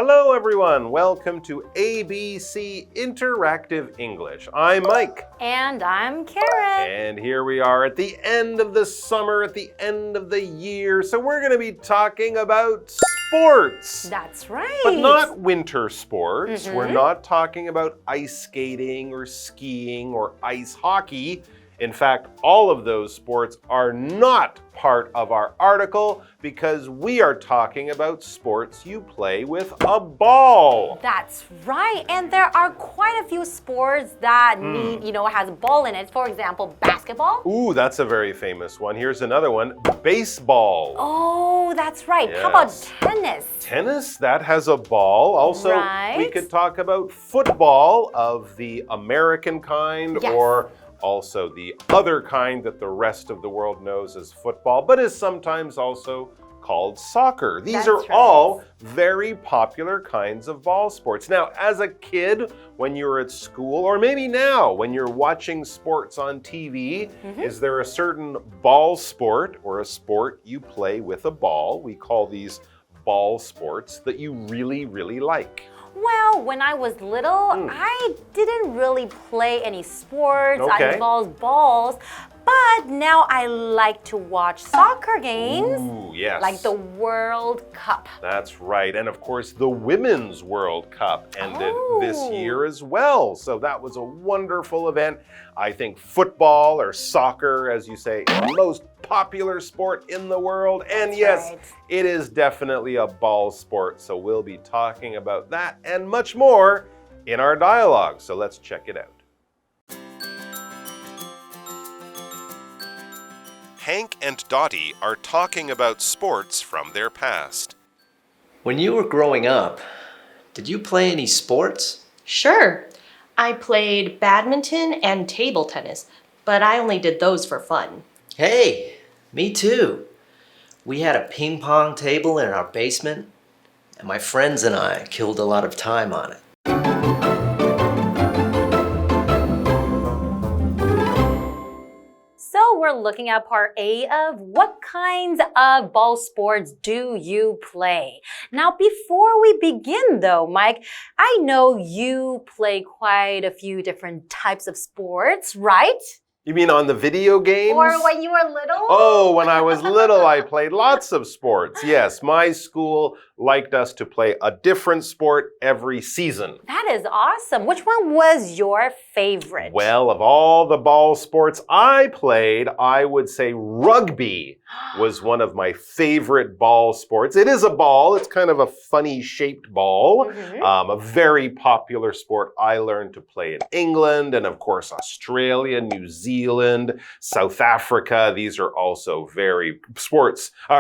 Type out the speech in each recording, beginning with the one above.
Hello everyone, welcome to ABC Interactive English. I'm Mike. And I'm Karen. And here we are at the end of the summer, at the end of the year. So we're going to be talking about sports. That's right. But not winter sports. We're not talking about ice skating or skiing or ice hockey. In fact, all of those sports are not part of our article because we are talking about sports you play with a ball. That's right. And there are quite a few sports that has a ball in it. For example, basketball. Ooh, that's a very famous one. Here's another one, baseball. Oh, that's right. Yes. How about tennis? Tennis, that has a ball. Also, we could talk about football of the American kind or also the other kind that the rest of the world knows as football, but is sometimes also called soccer. These are all very popular kinds of ball sports. Now, as a kid, when you were at school, or maybe now when you're watching sports on TV, is there a certain ball sport or a sport you play with a ball? We call these ball sports that you really, really like. Well, when I was little, I didn't really play any sports. I involved balls. But now I like to watch soccer games. Ooh, yes. Like the World Cup. That's right. And of course, the Women's World Cup ended this year as well. So that was a wonderful event. I think football or soccer, as you say, the most popular sport in the world. And yes, it is definitely a ball sport. So we'll be talking about that and much more in our dialogue. So let's check it out. Hank and Dottie are talking about sports from their past. When you were growing up, did you play any sports? Sure. I played badminton and table tennis, but I only did those for fun. Hey, me too. We had a ping pong table in our basement, and my friends and I killed a lot of time on it. So we're looking at part A of what kinds of ball sports do you play? Now, before we begin though, Mike, I know you play quite a few different types of sports, right? You mean on the video games? Or when you were little? Oh, when I was little, I played lots of sports. Yes, my school liked us to play a different sport every season. That is awesome. Which one was your favorite? Well, of all the ball sports I played, I would say rugby was one of my favorite ball sports. It is a ball. It's kind of a funny shaped ball. A very popular sport I learned to play in England and of course Australia, New Zealand, South Africa. These are also very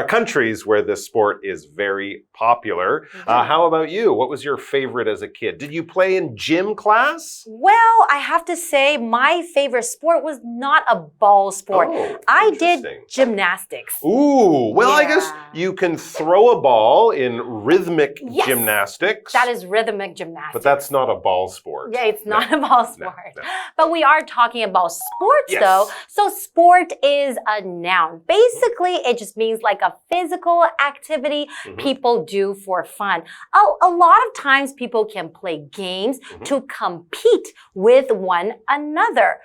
countries where this sport is very popular. How about you? What was your favorite as a kid? Did you play in gym class? Well, I have to say my favorite sport was not a ball sport. I did gymnastics. Ooh, well, I guess you can throw a ball in rhythmic gymnastics. That is rhythmic gymnastics. But that's not a ball sport. Yeah, it's not a ball sport. No. But we are talking about sports though. So sport is a noun. Basically, it just means like a physical activity people do for fun. A lot of times people can play games to compete with one another.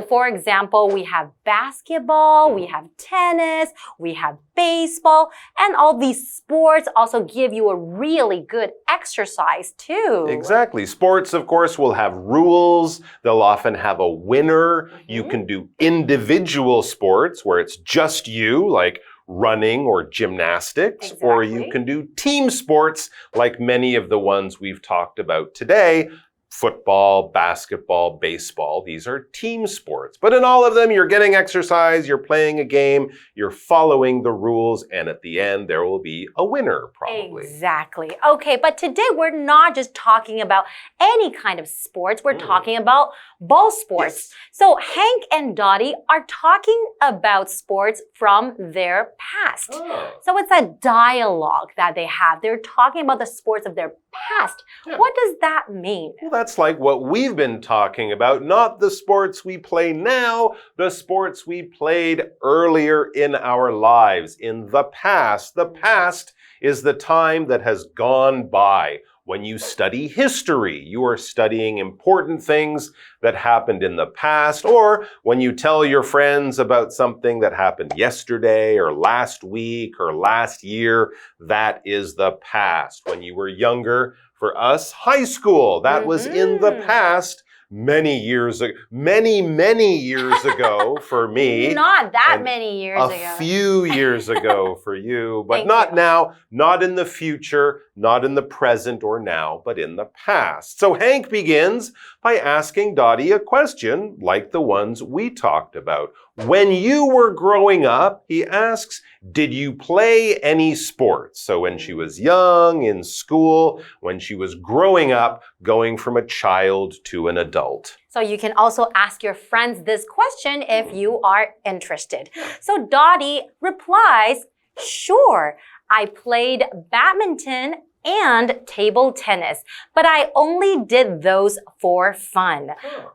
For example, we have basketball, we have tennis, we have baseball, and all these sports also give you a really good exercise too. Exactly. Sports, of course, will have rules. They'll often have a winner. You can do individual sports where it's just you, like running or gymnastics, or you can do team sports like many of the ones we've talked about today. Football, basketball, baseball, these are team sports. But in all of them, you're getting exercise, you're playing a game, you're following the rules, and at the end, there will be a winner, probably. Exactly. Okay, but today we're not just talking about any kind of sports, we're talking about ball sports. So Hank and Dottie are talking about sports from their past. So it's a dialogue that they have. They're talking about the sports of their past. What does that mean? Well, that's like what we've been talking about, not the sports we play now, the sports we played earlier in our lives, in the past. The past is the time that has gone by. When you study history, you are studying important things that happened in the past, or when you tell your friends about something that happened yesterday or last week or last year, that is the past. When you were younger, for us, high school, that was in the past. Many years ago, many years ago for me. Not that many years ago. A few years ago for you, but not now, not in the future, not in the present or now, but in the past. So Hank begins by asking Dottie a question like the ones we talked about. When you were growing up, he asks, did you play any sports? So when she was young, in school, when she was growing up, going from a child to an adult. So you can also ask your friends this question if you are interested. So Dottie replies, sure, I played badminton and table tennis, but I only did those for fun.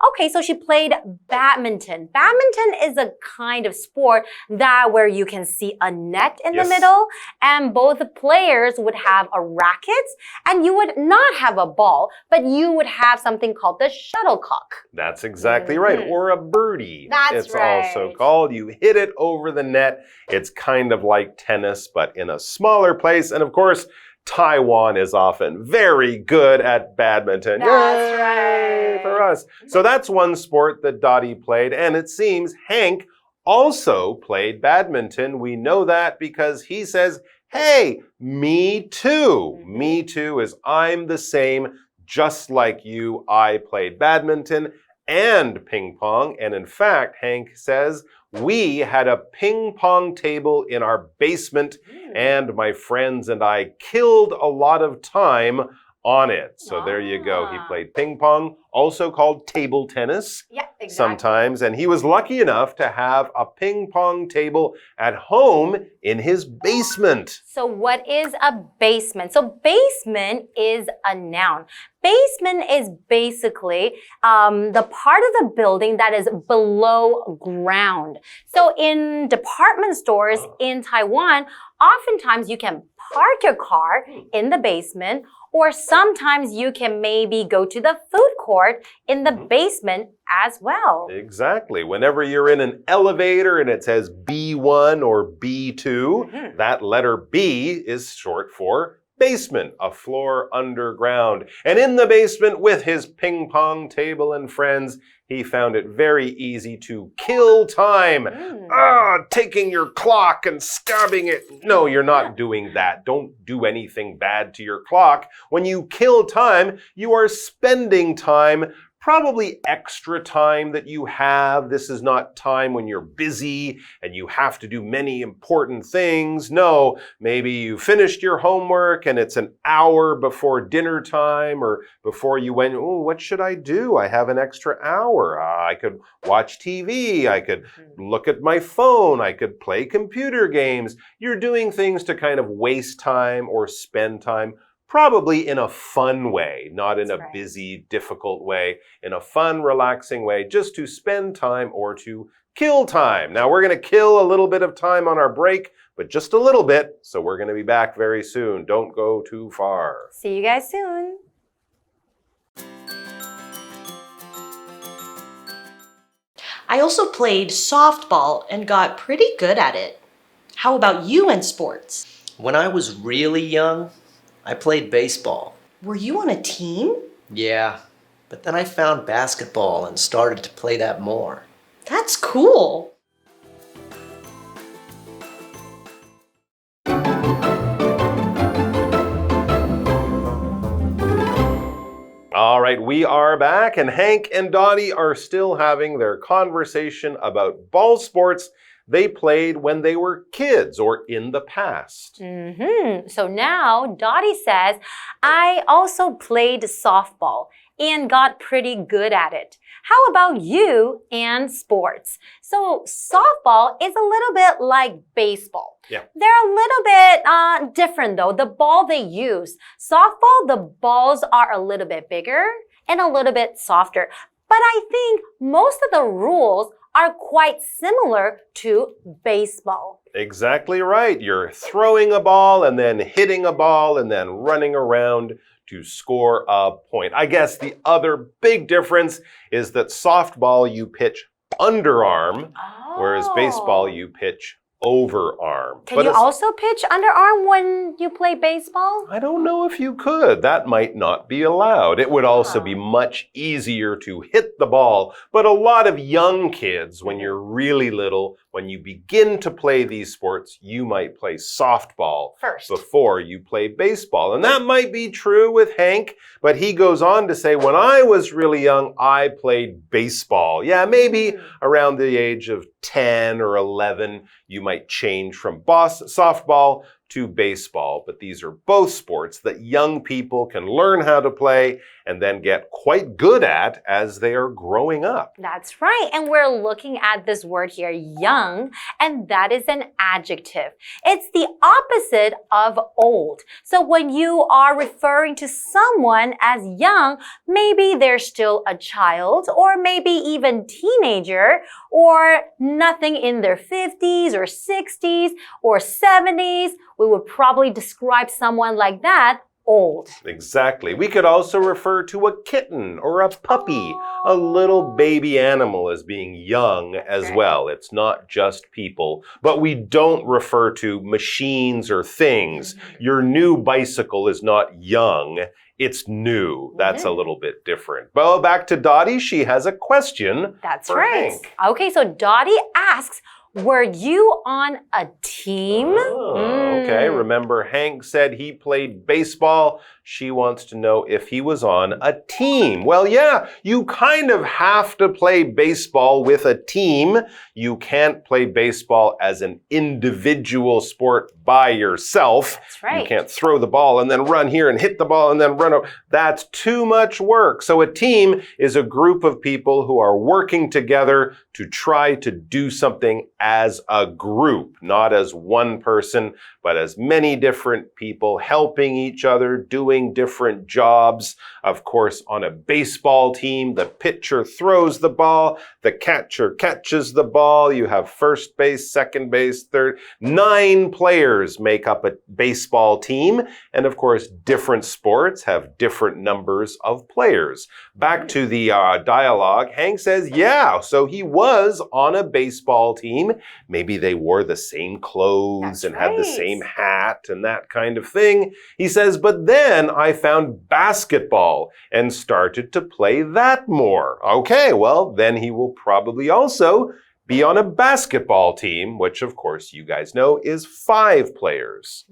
Okay, so she played badminton. Badminton is a kind of sport where you can see a net in the middle, and both players would have a racket, and you would not have a ball, but you would have something called the shuttlecock. That's exactly right, or a birdie. That's right. It's also called. You hit it over the net. It's kind of like tennis, but in a smaller place, and of course, Taiwan is often very good at badminton. That's Yay right. for us. So that's one sport that Dottie played, and it seems Hank also played badminton. We know that because he says, hey, me too. Me too is I'm the same, just like you. I played badminton and ping pong, and in fact, Hank says, we had a ping pong table in our basement, and my friends and I killed a lot of time on it. So there you go. He played ping pong, also called table tennis. Yeah, exactly. Sometimes, and he was lucky enough to have a ping pong table at home in his basement. So what is a basement? So basement is a noun. Basement is basically the part of the building that is below ground. So in department stores in Taiwan, oftentimes you can park your car in the basement, or sometimes you can maybe go to the food court in the basement as well. Exactly. Whenever you're in an elevator and it says B1 or B2, that letter B is short for basement, a floor underground. And in the basement with his ping pong table and friends, he found it very easy to kill time. Taking your clock and stabbing it. No, you're not doing that. Don't do anything bad to your clock. When you kill time, you are spending time, probably extra time that you have. This is not time when you're busy and you have to do many important things. No, maybe you finished your homework and it's an hour before dinner time, or before you went, oh, what should I do? I have an extra hour. I could watch TV. I could look at my phone. I could play computer games. You're doing things to kind of waste time or spend time. Probably in a fun way, not in a busy, difficult way, in a fun, relaxing way, just to spend time or to kill time. Now, we're going to kill a little bit of time on our break, but just a little bit, so we're going to be back very soon. Don't go too far. See you guys soon. I also played softball and got pretty good at it. How about you in sports? When I was really young, I played baseball. Were you on a team? Yeah, but then I found basketball and started to play that more. That's cool. All right, we are back, and Hank and Dottie are still having their conversation about ball sports they played when they were kids or in the past. So now Dottie says, I also played softball and got pretty good at it. How about you and sports? So softball is a little bit like baseball. Yeah. They're a little bit different though. The ball they use. Softball, the balls are a little bit bigger and a little bit softer. But I think most of the rules are quite similar to baseball. Exactly right. You're throwing a ball and then hitting a ball and then running around to score a point. I guess the other big difference is that softball you pitch underarm, whereas baseball you pitch overarm. Can you also pitch underarm when you play baseball? I don't know if you could. That might not be allowed. It would also be much easier to hit the ball. But a lot of young kids, when you're really little, when you begin to play these sports, you might play softball first before you play baseball. And that might be true with Hank, but he goes on to say, when I was really young, I played baseball. Yeah, maybe around the age of 10 or 11, you might change from softball to baseball. But these are both sports that young people can learn how to play and then get quite good at as they are growing up. That's right. And we're looking at this word here, young, and that is an adjective. It's the opposite of old. So when you are referring to someone as young, maybe they're still a child or maybe even teenager or nothing in their 50s or 60s or 70s. We would probably describe someone like that old. Exactly. We could also refer to a kitten or a puppy, a little baby animal, as being young as well. It's not just people, but we don't refer to machines or things. Your new bicycle is not young. It's new. That's a little bit different. Well, back to Dottie. She has a question. That's for right. Hank. Okay, so Dottie asks, were you on a team? Okay, remember Hank said he played baseball. She wants to know if he was on a team. Well, yeah, you kind of have to play baseball with a team. You can't play baseball as an individual sport by yourself. That's right. You can't throw the ball and then run here and hit the ball and then run over. That's too much work. So a team is a group of people who are working together to try to do something as a group, not as one person, but as many different people helping each other, doing different jobs. Of course, on a baseball team, the pitcher throws the ball, the catcher catches the ball, you have first base, second base, third. 9 players make up a baseball team, and of course, different sports have different numbers of players. Back to the dialogue, Hank says, yeah, so he was on a baseball team. Maybe they wore the same clothes and had the same hat and that kind of thing. He says, but then I found basketball and started to play that more. Okay, well, then he will probably also be on a basketball team, which of course you guys know is 5 players.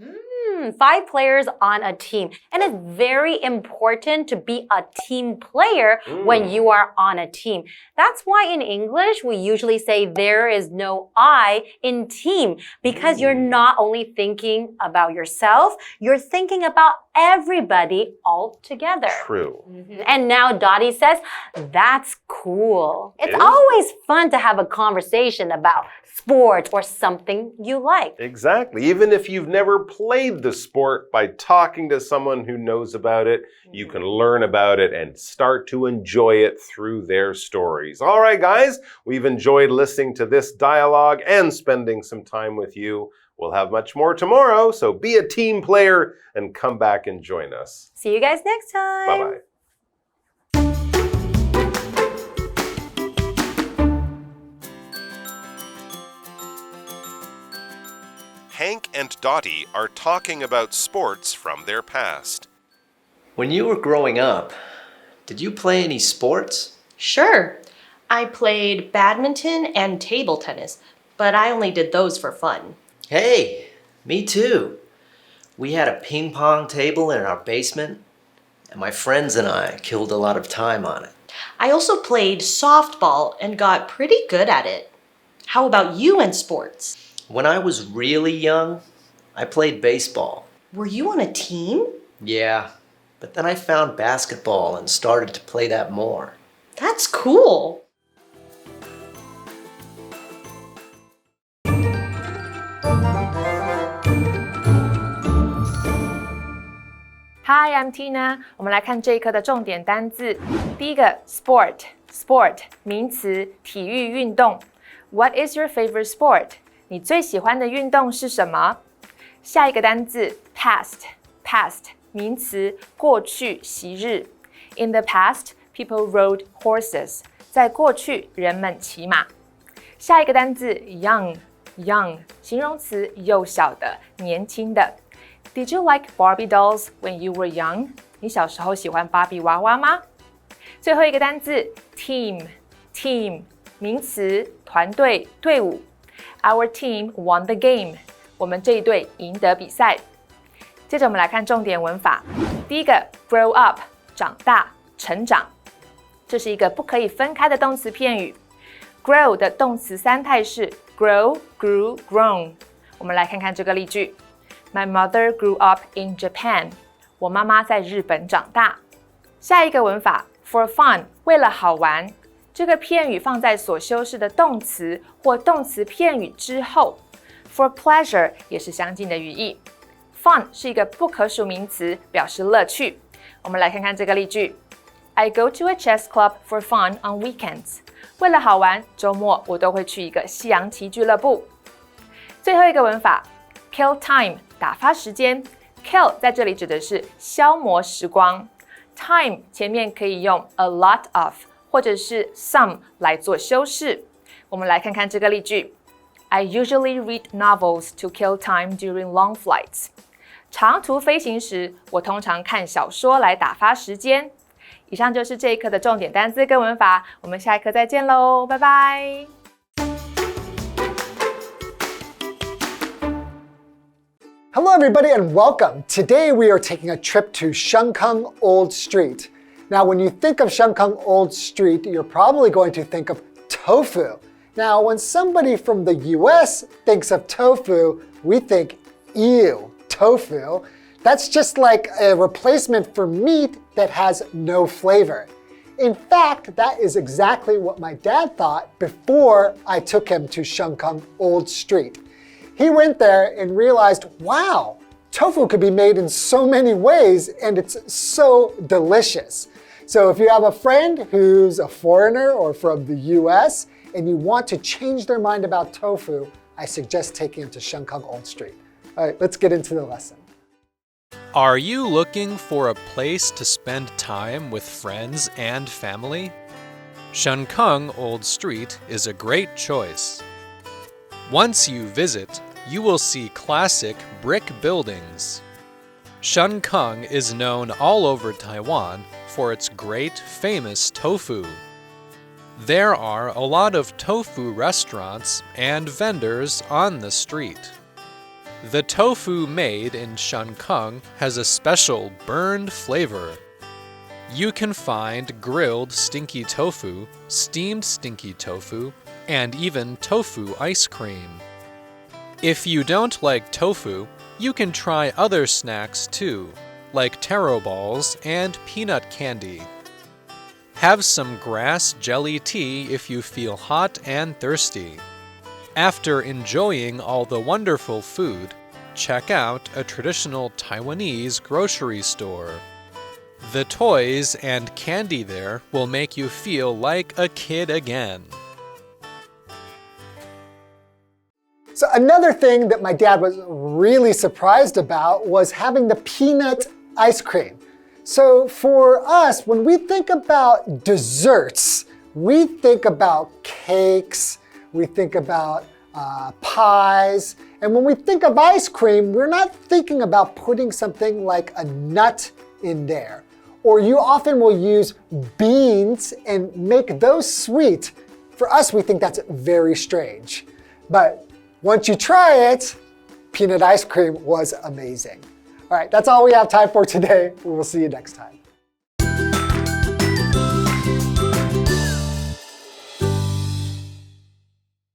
5 players on a team. And it's very important to be a team player when you are on a team. That's why in English, we usually say there is no I in team because you're not only thinking about yourself, you're thinking about everybody all together. True. And now Dottie says, that's cool. It's always fun to have a conversation about sport or something you like. Exactly. Even if you've never played the sport, by talking to someone who knows about it, you can learn about it and start to enjoy it through their stories. All right, guys, we've enjoyed listening to this dialogue and spending some time with you. We'll have much more tomorrow, so be a team player and come back and join us. See you guys next time. Bye-bye. Hank and Dottie are talking about sports from their past. When you were growing up, did you play any sports? Sure. I played badminton and table tennis, but I only did those for fun. Hey, me too. We had a ping pong table in our basement, and my friends and I killed a lot of time on it. I also played softball and got pretty good at it. How about you and sports? When I was really young, I played baseball. Were you on a team? Yeah, but then I found basketball and started to play that more. That's cool. Hi, I'm Tina. 我们来看这一课的重点单字。第一个 sport 名词，体育运动。What is your favorite sport? 你最喜欢的运动是什么？下一个单字 past 名词，过去昔日。In the past, people rode horses. 在过去，人们骑马。下一个单字 young， 形容词，幼小的，年轻的。Did you like Barbie dolls when you were young? 你小时候喜欢芭比娃娃吗？最后一个单字 team， 名词，团队，队伍。Our team won the game. 我们这一队赢得比赛。接着我们来看重点文法。第一个 grow up， 长大，成长。这是一个不可以分开的动词片语。grow 的动词三态是 grow, grew, grown。我们来看看这个例句。My mother grew up in Japan. 我妈妈在日本长大。下一个文法 for fun， 为了好玩。这个片语放在所修饰的动词或动词片语之后。For pleasure 也是相近的语义。Fun 是一个不可数名词，表示乐趣。我们来看看这个例句。I go to a chess club for fun on weekends. 为了好玩，周末我都会去一个西洋棋俱乐部。最后一个文法 kill time， 打发时间。Kill 在这里指的是消磨时光。Time 前面可以用 a lot of 或者是 some 来做修饰。我们来看看这个例句。I usually read novels to kill time during long flights. 长途飞行时，我通常看小说来打发时间。以上就是这一课的重点单字跟文法，我们下一课再见喽，拜拜。Hello everybody and welcome. Today we are taking a trip to Shenkeng Old Street. Now when you think of Shenkeng Old Street, you're probably going to think of tofu. Now when somebody from the US thinks of tofu, we think, ew, tofu. That's just like a replacement for meat that has no flavor. In fact, that is exactly what my dad thought before I took him to Shenkeng Old Street. He went there and realized, wow, tofu could be made in so many ways and it's so delicious. So if you have a friend who's a foreigner or from the US and you want to change their mind about tofu, I suggest taking them to Shenkeng Old Street. All right, let's get into the lesson. Are you looking for a place to spend time with friends and family? Shenkeng Old Street is a great choice. Once you visit, you will see classic brick buildings. Shenkeng is known all over Taiwan for its great famous tofu. There are a lot of tofu restaurants and vendors on the street. The tofu made in Shenkeng has a special burned flavor. You can find grilled stinky tofu, steamed stinky tofu, and even tofu ice cream. If you don't like tofu, you can try other snacks too, like taro balls and peanut candy. Have some grass jelly tea if you feel hot and thirsty. After enjoying all the wonderful food, check out a traditional Taiwanese grocery store. The toys and candy there will make you feel like a kid again. So another thing that my dad was really surprised about was having the peanut ice cream. So for us, when we think about desserts, we think about cakes, we think about pies, and when we think of ice cream, we're not thinking about putting something like a nut in there. Or you often will use beans and make those sweet. For us, we think that's very strange. But once you try it, peanut ice cream was amazing. All right, that's all we have time for today. We will see you next time.